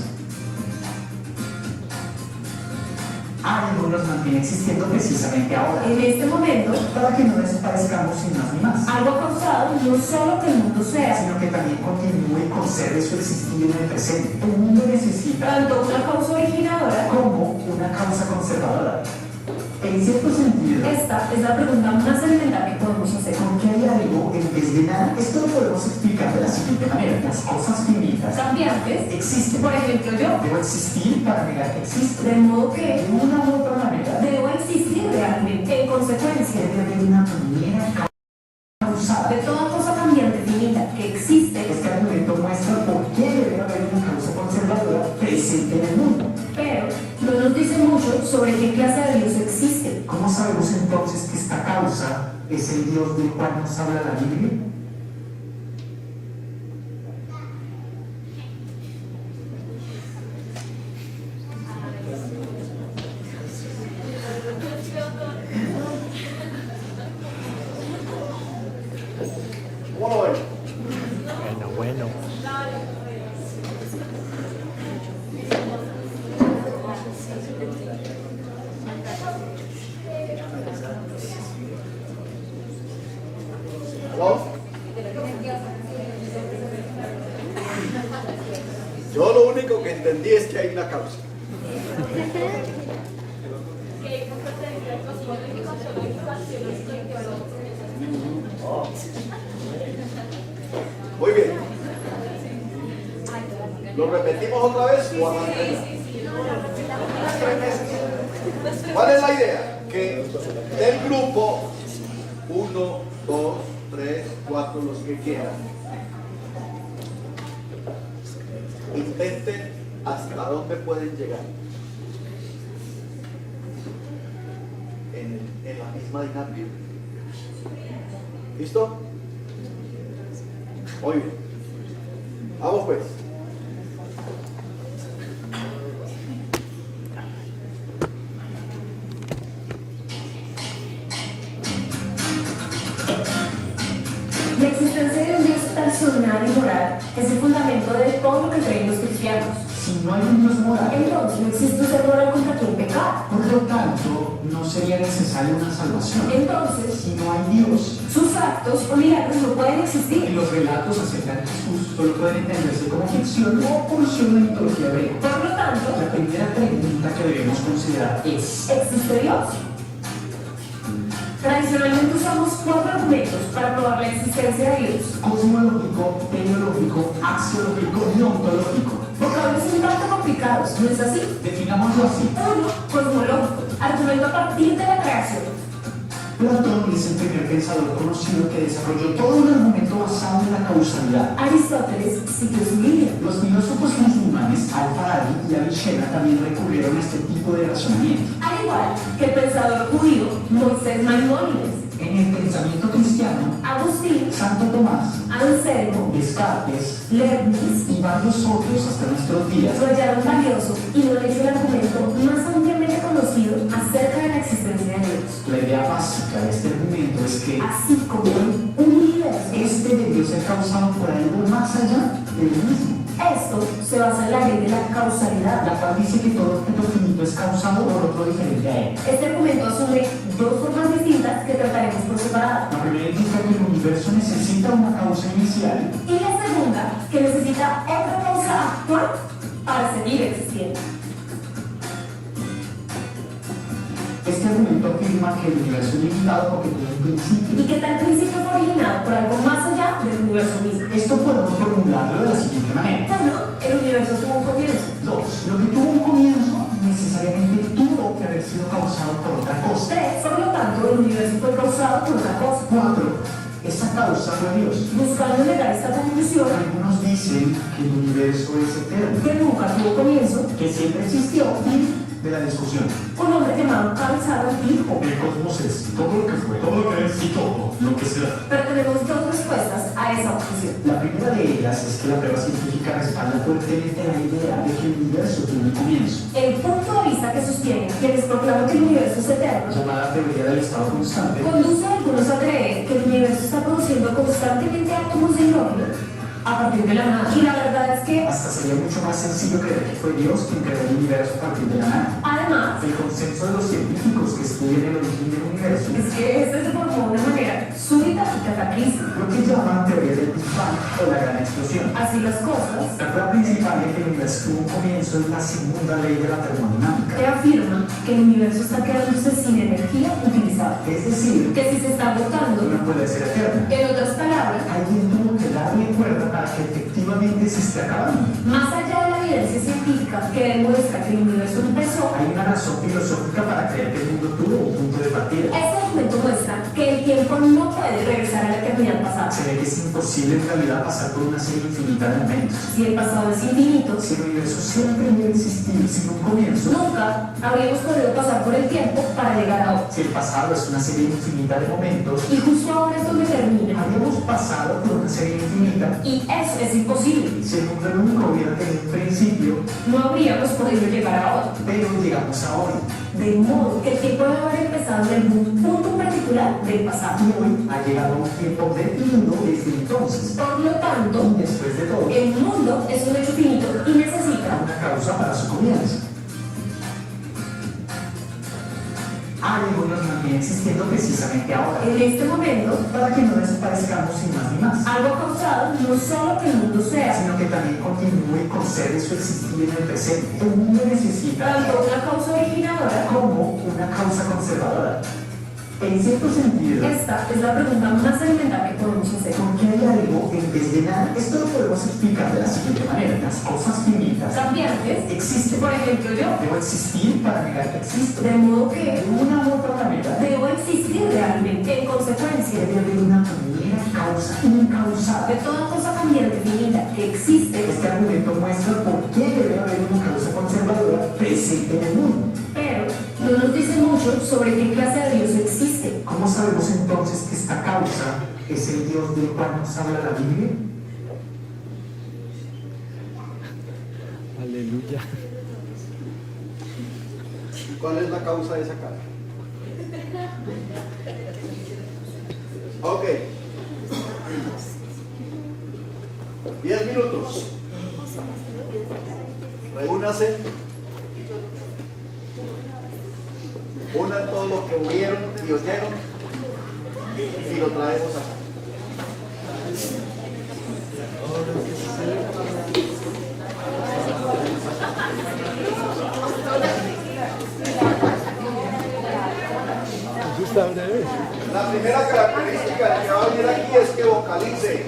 Algo nos mantiene existiendo precisamente ahora, en este momento para que no desaparezcamos sin más ni más, algo ha causado no solo que el mundo sea sino que también continúe y conserve su existir en el presente. El mundo necesita tanto una causa originadora. como una causa conservadora. En cierto sentido, Esta es la pregunta más elemental que podemos hacer. ¿por qué hay algo en vez de nada? Esto lo podemos explicar de la siguiente manera. Las cosas finitas Cambiantes, existen. por ejemplo yo, Debo existir para negar que existe. de modo que De una u otra manera, debo existir realmente. En consecuencia, debe haber una manera causada. de toda cosa cambiante finita que existe, Este argumento muestra por qué debe haber una causa conservadora presente en el mundo. pero no nos dice mucho sobre qué clase de Dios existe. ¿Cómo sabemos entonces que esta causa es el Dios del cual nos habla la Biblia? Bueno, Bueno. ¿no? Yo lo único que entendí es que hay una causa. Muy bien. ¿Lo repetimos otra vez o arrancamos? ¿Cuál es la idea? Que del grupo 1, 2, 3, 4, los que quieran, intenten hasta dónde pueden llegar en la misma dinámica. ¿Listo? Muy bien. Vamos pues. La existencia de un Dios personal y moral es el fundamento de todo lo que creen los cristianos. Si no hay un Dios moral, Entonces no existe un ser moral contra quien pecar. por lo tanto, no sería necesaria una salvación. Entonces, Si no hay Dios, sus actos o milagros no pueden y existir. los relatos acerca de Jesús solo pueden entenderse como ficción o porción de la mitología hebrea. Por lo tanto, La primera pregunta que debemos considerar es: ¿existe Dios? Tradicionalmente usamos 4 argumentos para probar la existencia de Dios. cosmológico, teleológico, axiológico y ontológico. Vocablos un tanto complicados, ¿no es así? Definámoslo así. 1. Cosmológico, argumento a partir de la creación. Platón es el primer pensador conocido que desarrolló todo un argumento basado en la causalidad. Aristóteles siguió su línea. Los filósofos musulmanes Al-Farabi y Avicenna también recurrieron a este tipo de razonamiento. Al igual que el pensador judío Moisés Maimónides, En el pensamiento cristiano, Agustín, Santo Tomás, Anselmo, Descartes Leibniz y varios otros hasta nuestros días lo hallaron valioso y lo hizo el argumento más ampliamente conocido acerca de la existencia de Dios. La idea básica de este argumento es que Así como un universo este debió ser causado por algo más allá del mismo. Esto se basa en la ley de la causalidad, la cual dice que todo objeto finito es causado por otro diferente a él. Este argumento asume dos formas distintas que trataremos por separado. La primera indica que el universo necesita una causa inicial. Y la segunda, que necesita otra causa actual para seguir existiendo. Este argumento afirma que el universo es limitado porque tiene un principio. Y que tal principio fue originado por algo más allá del universo mismo. Esto podemos formularlo de la siguiente manera. 1. El universo tuvo un comienzo. 2. Lo que tuvo un comienzo necesariamente tuvo que haber sido causado por otra cosa. 3. Por lo tanto, el universo fue causado por otra cosa. 4. Esa causa fue Dios. Buscando llegar a esta conclusión, Algunos dicen que el universo es eterno, que nunca tuvo comienzo, que siempre existió. Fin de la discusión. un hombre llamado Carl Sagan dijo. El cosmos es todo lo que fue, todo lo que es y todo lo que será. Pero tenemos dos respuestas a esa objeción. La primera de ellas es que la prueba científica respalda fuertemente la idea de que el universo tuvo un comienzo. El punto de vista que sostienen quienes proclaman que el universo es eterno Llamada teoría del estado constante. conduce a algunos a creer que el universo está produciendo constantemente átomos de hidrógeno a partir de la nada. Y la verdad es que, Hasta sería mucho más sencillo creer que fue Dios quien creó el universo a partir de la nada. además, El consenso de los científicos que estudian el origen del universo, es que este se formó de una manera súbita y cataclística. lo que llaman teoría del Big Bang o la gran explosión. Así las cosas, La prueba principal de que el universo tuvo un comienzo es la segunda ley de la termodinámica. que afirma que el universo está quedándose sin energía utilizada. Es decir, Que si se está agotando, no puede ser eterna. en otras palabras, Alguien tuvo que darle cuerda para que efectivamente se esté acabando. más allá de la evidencia científica que demuestra que el universo empezó, Hay una razón filosófica para creer que el mundo tuvo un punto de partida. este argumento muestra que el tiempo no puede regresar a la eternidad pasada. Se ve que es imposible en realidad pasar por una serie infinita de momentos. Si el pasado es infinito, Si el universo siempre hubiera existido sin un comienzo, nunca habríamos podido pasar por el tiempo para llegar a hoy. si el pasado es una serie infinita de momentos, Y justo ahora es donde termina. habríamos pasado por una serie infinita. Y eso es imposible. Si el mundo nunca hubiera tenido un principio, No habríamos podido llegar a hoy. pero llegamos a hoy. De modo que el tiempo debe haber empezado en algún punto particular del pasado. Y hoy ha llegado un tiempo definido desde entonces. Por lo tanto, Y después de todo, el mundo es un hecho finito y necesita una causa para su comienzo. Hay algunos mantienen existiendo precisamente ahora, en este momento para que no desaparezcamos sin más ni más, algo causado no solo que el mundo sea, sino que también continúe y conserve su existir en el presente. El mundo necesita tanto una causa originadora como una causa conservadora. En cierto sentido, esta es la pregunta más elemental que podemos hacer. ¿por qué hay algo en vez de nada? Esto lo podemos explicar de la siguiente manera. Las cosas finitas Cambiantes, existen. por ejemplo yo, Debo existir para negar que existo. de modo De que una u otra manera, debo existir realmente. En consecuencia, debe haber una primera causa incausada. de toda cosa cambiante finita que existe, Este argumento muestra por qué debe haber una causa conservadora presente en el mundo. pero no nos dice mucho sobre qué clase de Dios existe. ¿Cómo sabemos entonces que esta causa es el Dios del cual nos habla la Biblia? Aleluya. ¿Cuál es la causa de esa cara? Ok. 10 minutos. Reúnase. Unan todo lo que vieron y oyeron y lo traemos acá. Eso está breve. La primera característica del que va a venir aquí es que vocalice.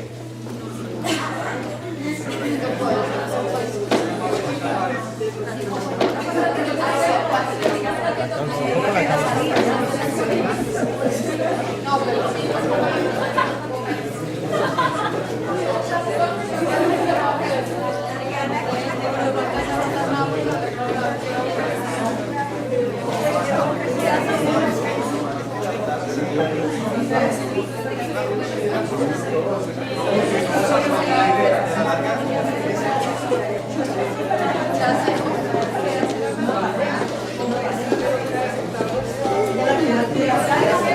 Ya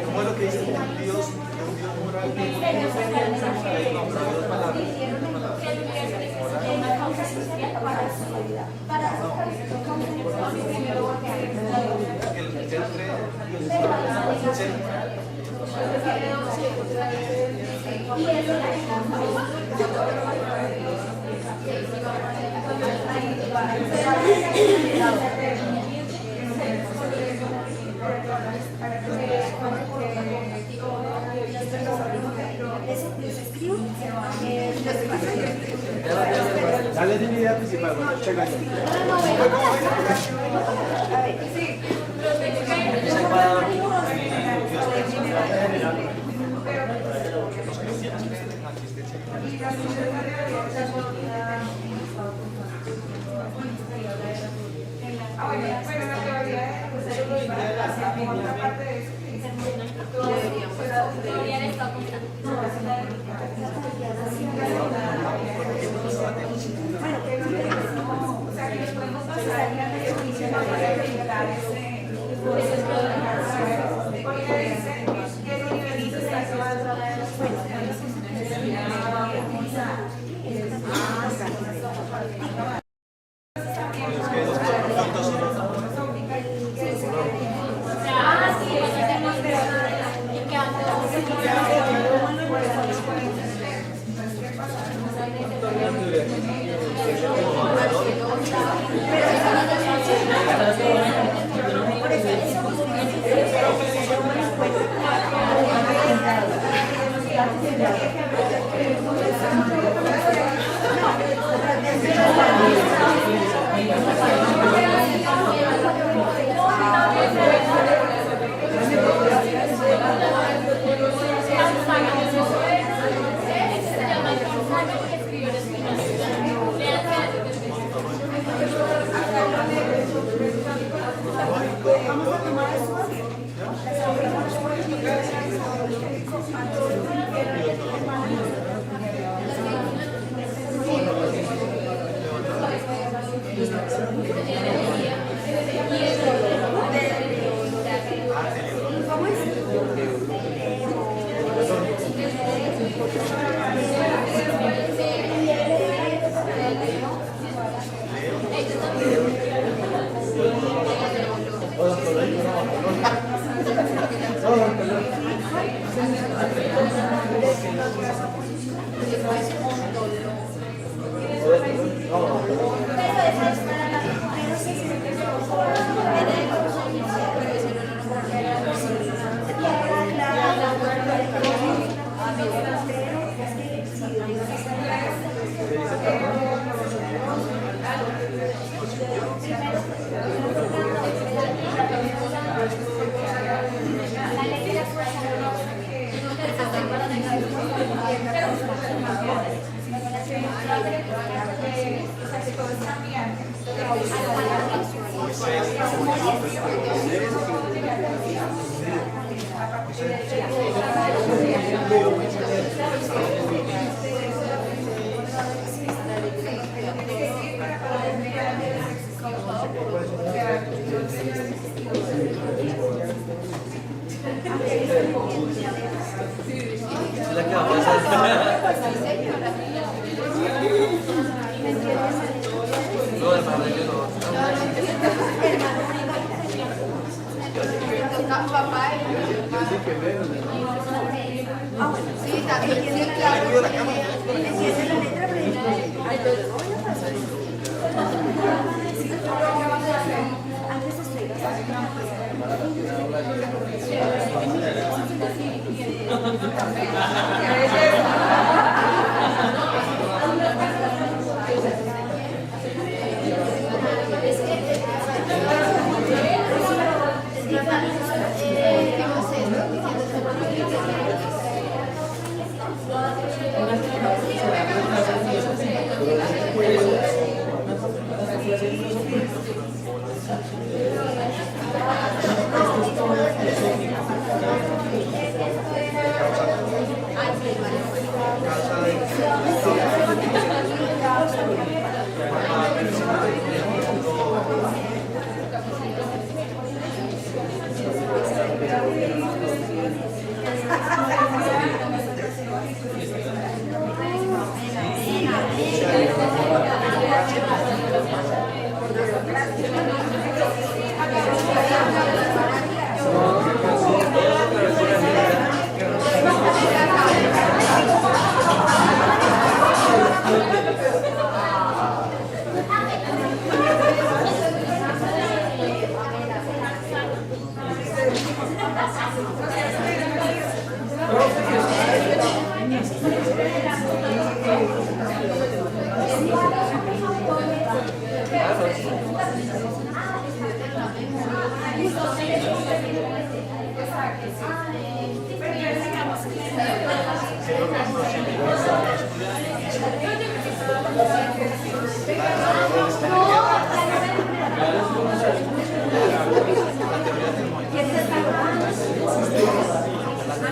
¿Cómo es lo que dice de un Dios moral? Dale de mi idea principal, bueno, checa.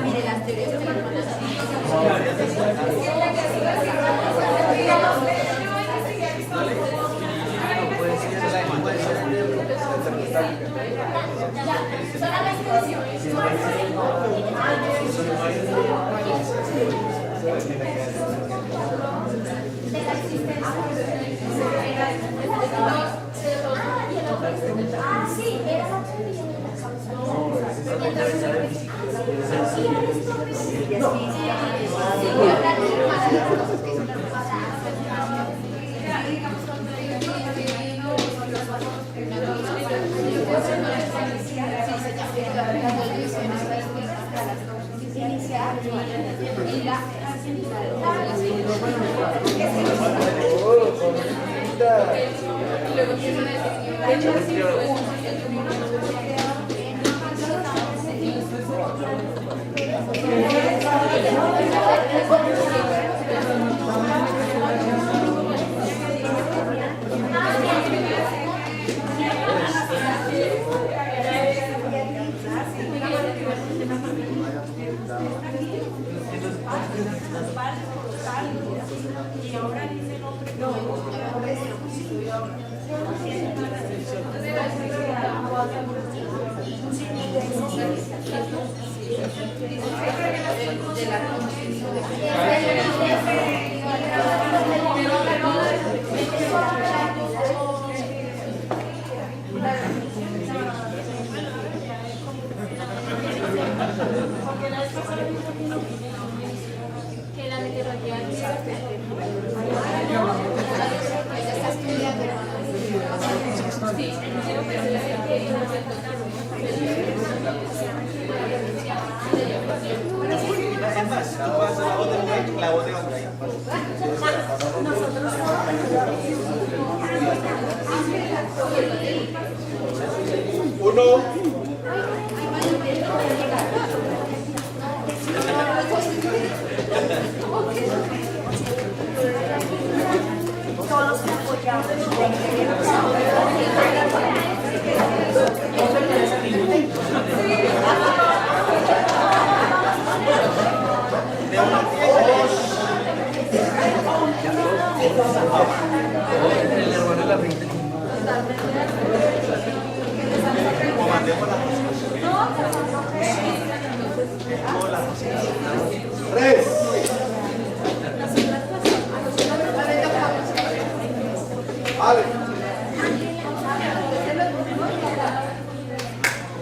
Mire, las teorías que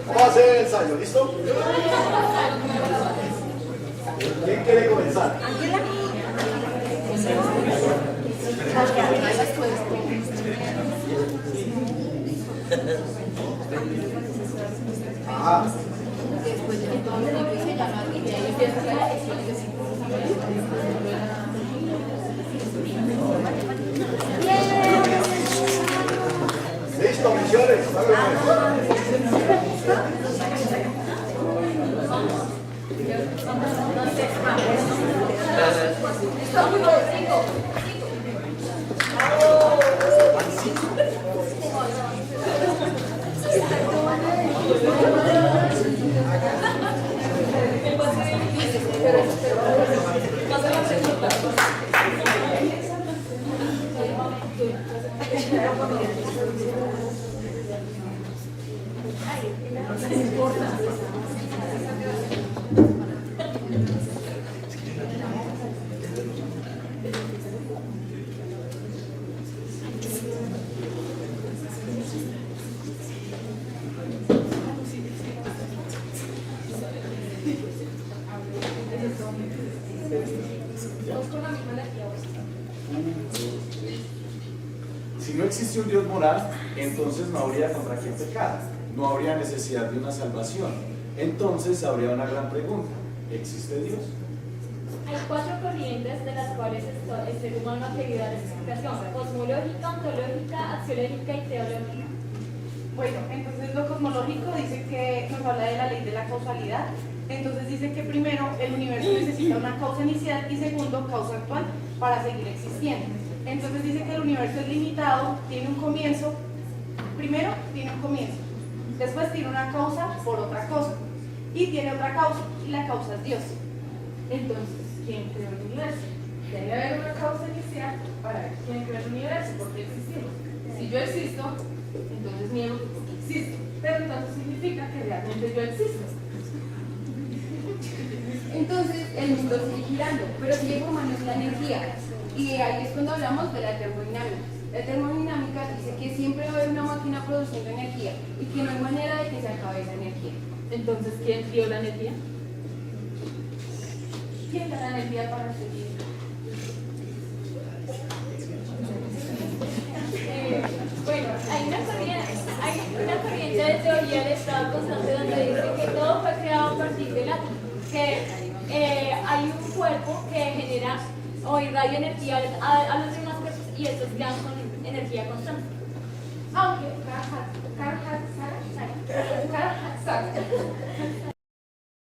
Vamos a hacer el ensayo, ¿listo? ¿Quién quiere comenzar? Ajá. después de todo el libro se llama y de ahí empieza la lección que sí. Listo, misiones. Si no existe un Dios moral, entonces no habría contra quién pecar. no habría necesidad de una salvación. Entonces habría una gran pregunta: ¿existe Dios? Hay 4 corrientes de las cuales el ser humano ha querido dar explicación: cosmológica, ontológica, axiológica y teológica. Bueno, entonces lo cosmológico dice que nos habla de la ley de la causalidad. Entonces dice que primero el universo necesita una causa inicial y segundo causa actual para seguir existiendo. Entonces dice que el universo es limitado, tiene un comienzo, primero tiene un comienzo, después tiene una causa por otra cosa y tiene otra causa y la causa es Dios. Entonces, ¿quién creó el universo? Debe haber una causa inicial para ver quién creó el universo, porque existimos. Si yo existo, entonces niego que existo, pero entonces significa que realmente yo existo. Entonces el mundo sigue girando, pero sigue como no es la energía. Y ahí es cuando hablamos de la termodinámica. La termodinámica dice que siempre va a haber una máquina produciendo energía y que no hay manera de que se acabe esa energía. Entonces, ¿quién creó la energía? ¿Quién da la energía para seguir? Bueno, hay una corriente de teoría del estado constante donde dice que todo fue creado a partir del átomo, que hay un cuerpo que genera o irradia energía a los demás cuerpos y estos quedan con energía constante. Aunque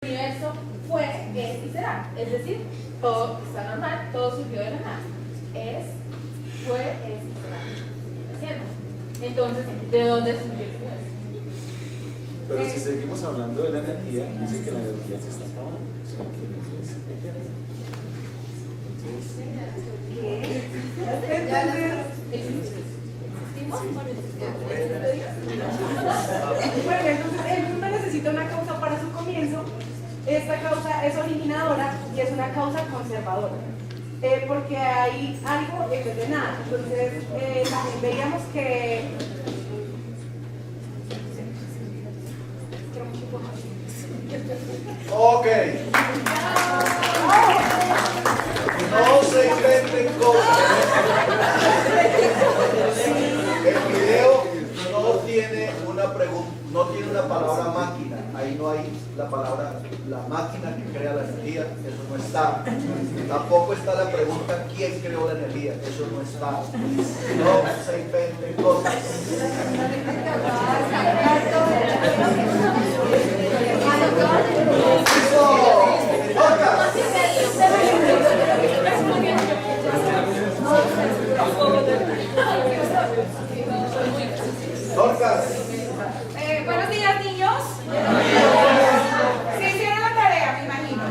El universo fue, es y será. Es decir, todo está normal, todo surgió de la nada. Es, fue, es y será. ¿Cierto? Entonces, ¿de dónde surgió el universo? Pero si seguimos hablando de la energía, dice que la energía se está acabando. Bueno, entonces el mundo necesita una causa para su comienzo. Esta causa es originadora y es una causa conservadora. Porque hay algo en vez de nada. Entonces veíamos que Ok. No se inventen cosas. El video no tiene una pregunta, no tiene una palabra máquina. Ahí no hay la palabra, la máquina que crea la energía, eso no está. Tampoco está la pregunta ¿quién creó la energía? Eso no está. No se inventen cosas. Dorcas. buenos días, niños. Sí hicieron la tarea, me imagino.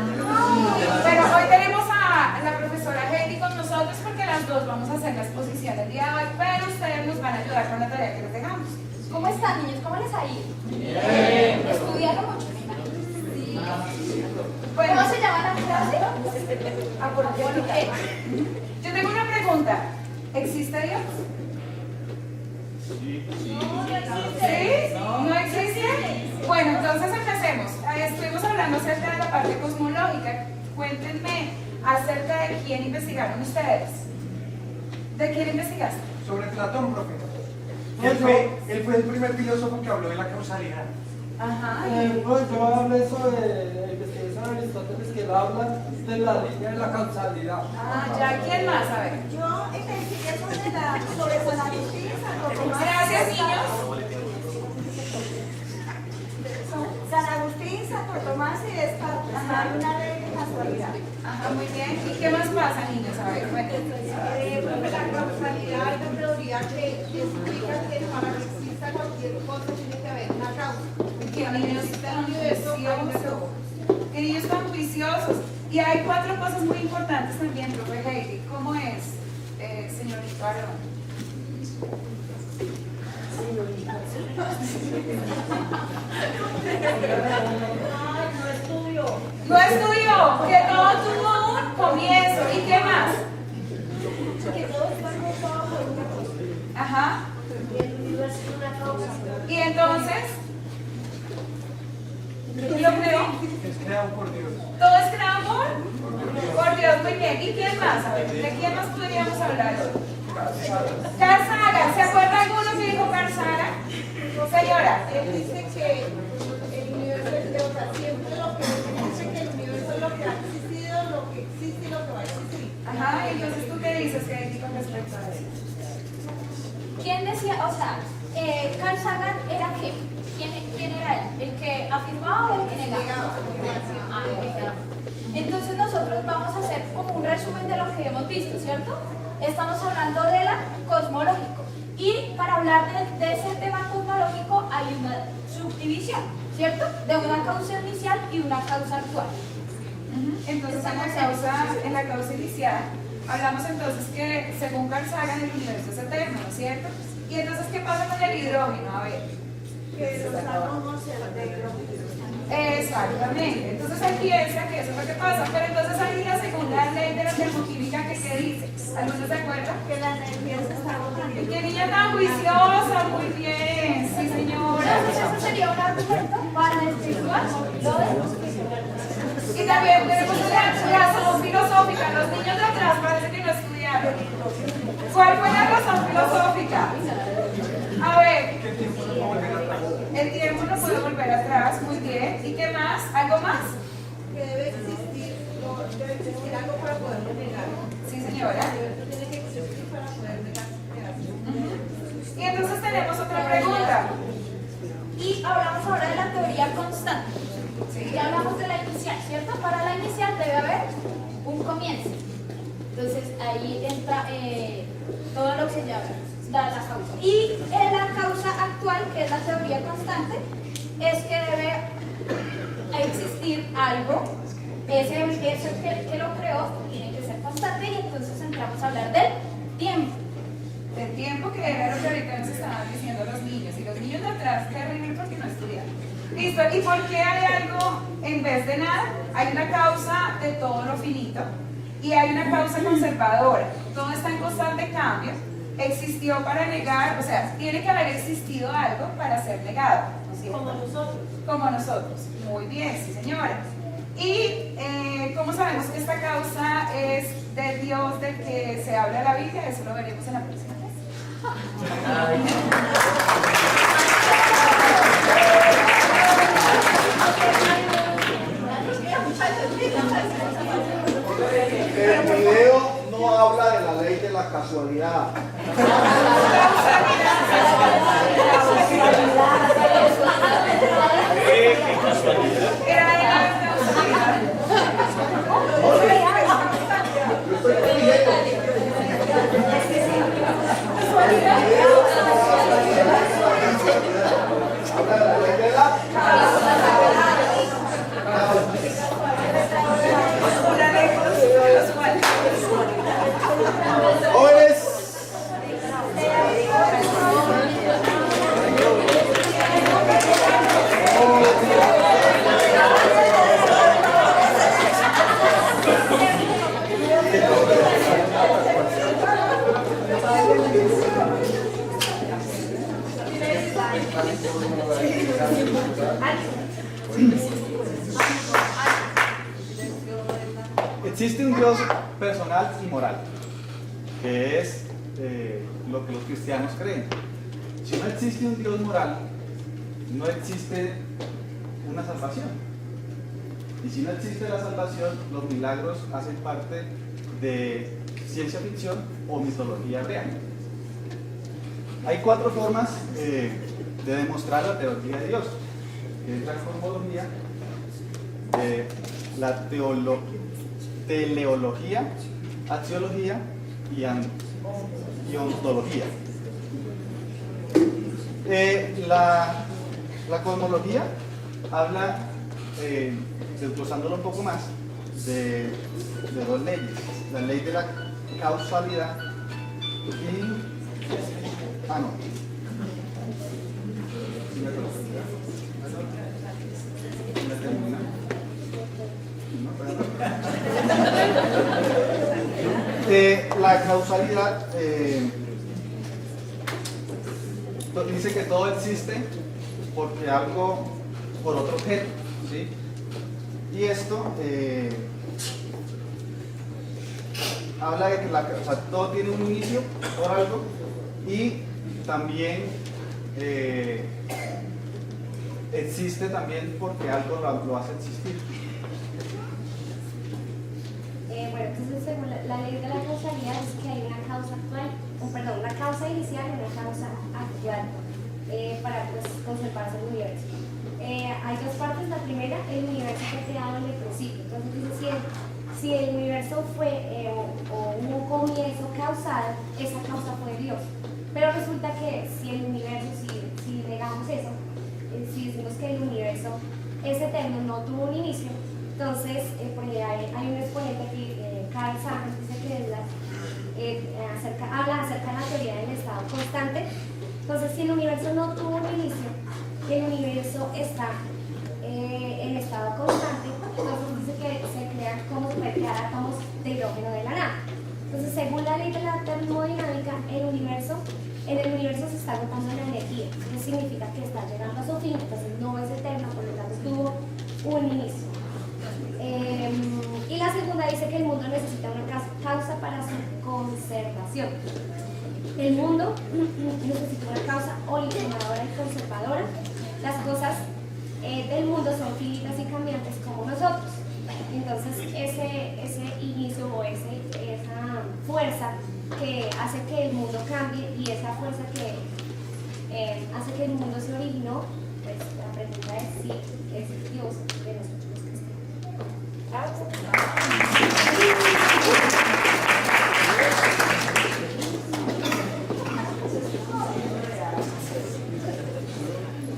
Bueno, hoy tenemos a la profesora Heidi con nosotros porque las dos vamos a hacer la exposición el día de hoy, pero ustedes nos van a ayudar con la tarea que les dejamos. ¿Cómo están, niños? ¿Cómo les ha ido? Bien. ¿Estudiaron mucho? Sí. Bueno, ¿Cómo se llama la clase? Yo tengo una pregunta. ¿Existe Dios? ¿Sí? ¿No existe? Bueno, entonces empecemos. Estuvimos hablando acerca de la parte cosmológica. Cuéntenme acerca de quién investigaron ustedes. ¿De quién investigaste? Sobre Platón, profe. Él fue el primer filósofo que habló de la causalidad. Ajá. Yo hablé sobre investigación de Aristóteles, que él habla de la línea de la causalidad. Ah, ya, ¿quién más? A ver. Yo investigué sobre San Agustín y Santo Tomás. Gracias, niños. San Agustín, Santo Tomás y Descartes. Hay una ley de casualidad. Ajá, muy bien. ¿Y qué más pasa, niños? A ver, La causalidad es una teoría que explica que para que exista cualquier cosa tiene que haber una causa. ¿Qué niños tan juiciosos? ¿Qué niños tan juiciosos? Y hay 4 cosas muy importantes también, profe Heidi. ¿Cómo es, señorita Aarón? No estudio. No estudió, que todo tuvo un comienzo. ¿Y qué más? Que todo está causado por una cosa. Ajá. Y el universo es una causa. ¿Y entonces? ¿Quién lo creó? Es creado por Dios. ¿Todo es creado por Dios, muy bien. ¿Y quién más? A ver, ¿de quién más podríamos hablar? Carl Sagan, ¿se acuerda alguno que dijo Carl Sagan? Señora. Él dice que el universo es o sea, siempre lo que dice que el universo es lo que ha existido, lo que existe y lo que va a existir. Ajá, entonces tú qué dices que hay con respecto a eso. ¿Quién decía, o sea, Carl Sagan era qué? ¿Quién era él? ¿El que afirmaba o el que negaba? Ah, el que negaba. Entonces nosotros vamos a hacer como un resumen de lo que hemos visto, ¿cierto? Estamos hablando de la cosmológico. Y para hablar de ese tema cosmológico hay una subdivisión, ¿cierto? De una causa inicial y una causa actual. Entonces en la causa inicial hablamos entonces que según Carl Sagan el universo es eterno, ¿no es cierto? Y entonces ¿qué pasa con el hidrógeno? A ver. Que los átomos se integran. Exactamente, entonces él piensa que eso es lo que pasa, pero entonces hay la segunda ley de la termoquímica que ¿qué dice? ¿Algunos se acuerdan? Que la energía se está agotando. ¡Qué niña tan juiciosa! Muy bien, sí señora. Entonces eso sería un argumento para desvirtuar lo de... Y también tenemos una razón filosófica, los niños de atrás parece que no estudiaron. ¿Cuál fue la razón filosófica? A ver, el tiempo no puede volver atrás, muy bien. ¿Y qué más? ¿Algo más? Que debe existir algo para poderlo negar. Sí, señora. Tiene que existir para poder negar. Y entonces tenemos otra pregunta. Y hablamos ahora de la teoría constante. Ya hablamos de la inicial, ¿cierto? Para la inicial debe haber un comienzo. Entonces ahí entra todo lo que ya da la causa. Y en la causa actual, que es la teoría constante, es que debe existir algo, ese que lo creó tiene que ser constante, y entonces entramos a hablar del tiempo. Del tiempo, que era lo que ahorita nos estaban diciendo los niños. Y los niños de atrás, terrible porque no estudiaron. Listo, ¿y por qué hay algo en vez de nada? Hay una causa de todo lo finito y hay una causa conservadora. Todo está en constante cambio. Existió para negar, o sea, tiene que haber existido algo para ser negado, ¿no es cierto? Como nosotros. Como nosotros. Muy bien, sí señora. Y ¿cómo sabemos que esta causa es de Dios del que se habla en la Biblia? Eso lo veremos en la próxima clase. El video no habla de la ley de la casualidad. Existe un Dios personal y moral, que es lo que los cristianos creen. Si no existe un Dios moral, no existe una salvación. Y si no existe la salvación, los milagros hacen parte de ciencia ficción o mitología real. Hay 4 formas de demostrar la teología de Dios, que es la cosmología, la teleología, axiología y ontología. La cosmología habla, desglosándolo un poco más, de 2 leyes: la ley de la causalidad y la causalidad dice que todo existe porque algo por otro objeto, ¿sí? Y esto habla de que o sea, todo tiene un inicio por algo y también existe también porque algo lo hace existir. Bueno, entonces según la ley de la causalidad es que hay una causa actual, una causa inicial y una causa actual para pues, conservarse el universo. Hay dos partes. La primera, el universo fue creado en el principio. Entonces dice, si el universo fue o un comienzo causal, esa causa fue Dios. Pero resulta que si el universo, si negamos eso, si decimos que el universo es eterno, no tuvo un inicio, entonces porque hay un exponente aquí, Carl Sagan, dice que habla acerca de la teoría del estado constante. Entonces, si el universo no tuvo un inicio, y el universo está en estado constante, entonces dice que se crean como se puede crear átomos de hidrógeno de la nada. Entonces, según la ley de la termodinámica, en el universo se está agotando la energía. Eso significa que está llegando a su fin, entonces no es eterno, por lo tanto tuvo un inicio. Y la segunda dice que el mundo necesita una causa para su conservación. El mundo necesita una causa originadora y conservadora. Las cosas del mundo son finitas y cambiantes como nosotros. Entonces ese inicio o esa fuerza que hace que el mundo cambie y esa fuerza que hace que el mundo se originó, pues la pregunta es si es Dios de nosotros los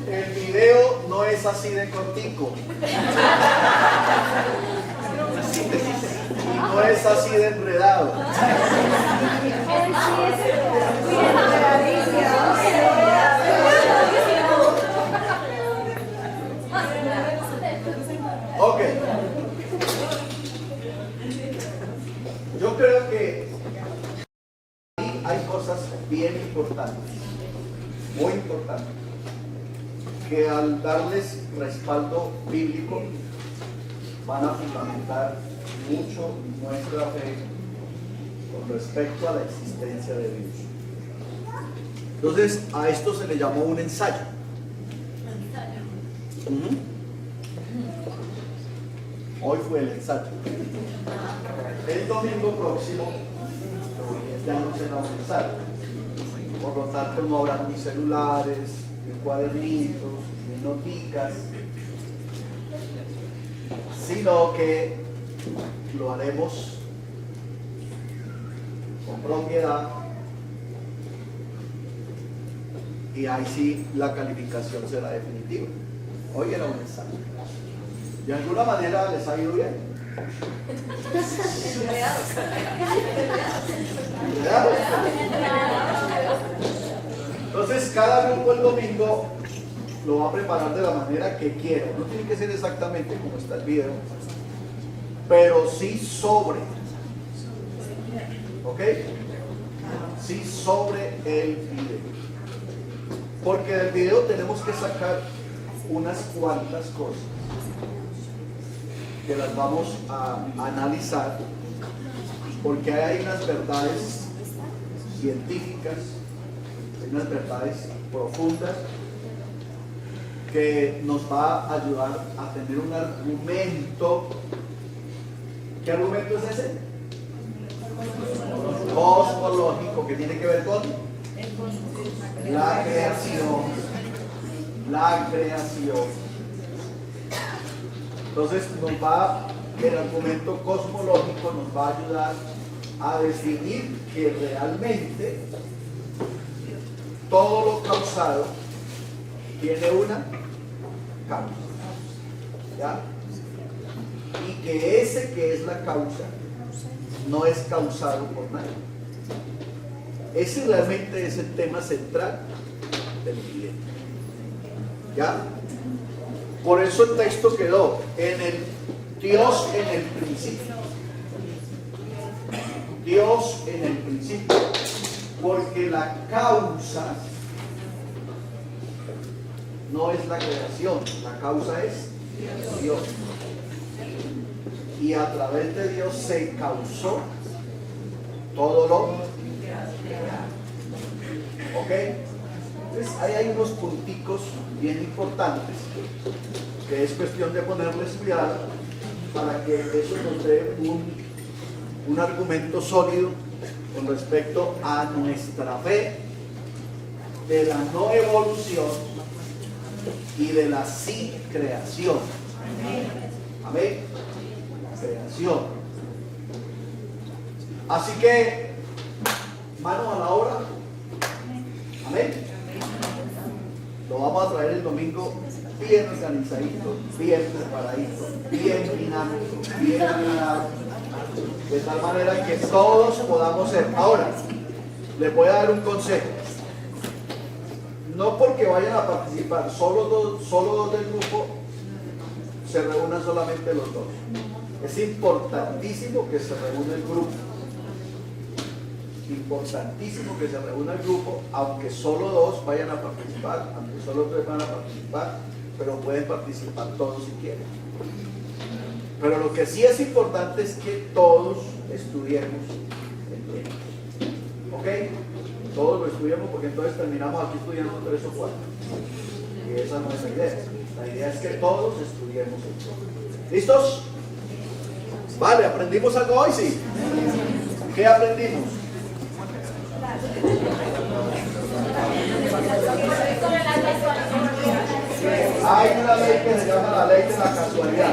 El video no es así de cortico. Y no es así de enredado. Ok. Yo creo que hay cosas bien importantes, muy importantes, que al darles respaldo bíblico van a fundamentar mucho nuestra fe con respecto a la existencia de Dios. Entonces, a esto se le llamó un ensayo. Hoy fue el ensayo. El domingo próximo ya no será un ensayo. Por lo tanto, no habrán ni celulares, ni cuadernitos, ni noticas, sino que lo haremos con propiedad y ahí sí la calificación será definitiva. Hoy era un ensayo. De alguna manera les ha ido bien. Entonces cada grupo el domingo lo va a preparar de la manera que quiera. No tiene que ser exactamente como está el video, pero sí sobre. ¿Ok? Sí sobre el video. Porque del video tenemos que sacar unas cuantas cosas que las vamos a analizar, porque hay unas verdades científicas, hay unas verdades profundas que nos va a ayudar a tener un argumento. ¿Qué argumento es ese? Cosmológico, que tiene que ver con la creación. La creación. Entonces el argumento cosmológico nos va a ayudar a definir que realmente todo lo causado tiene una causa, ¿ya? Y que ese que es la causa no es causado por nadie. Ese realmente es el tema central del video, ¿ya? Por eso el texto quedó en el Dios en el principio. Dios en el principio. Porque la causa no es la creación, la causa es Dios. Y a través de Dios se causó todo lo ¿ok? Entonces ahí hay unos punticos bien importantes que es cuestión de ponerles cuidado para que eso nos dé un argumento sólido con respecto a nuestra fe de la no evolución y de la sí creación. Amén. Creación. Así que, manos a la obra. Amén. Lo vamos a traer el domingo bien organizadito, bien preparadito, bien dinámico, bien animado, de tal manera que todos podamos ser. Ahora, les voy a dar un consejo. No porque vayan a participar solo dos del grupo, se reúnan solamente los dos. Es importantísimo que se reúna el grupo. Importantísimo que se reúna el grupo, aunque solo dos vayan a participar, aunque solo tres van a participar, pero pueden participar todos si quieren. Pero lo que sí es importante es que todos estudiemos el tiempo. ¿Ok? Todos lo estudiamos porque entonces terminamos aquí estudiando 3 o 4. Y esa no es la idea. La idea es que todos estudiemos el tiempo. ¿Listos? Vale, ¿aprendimos algo hoy? Sí. ¿Qué aprendimos? Hay una ley que se llama la ley de la casualidad.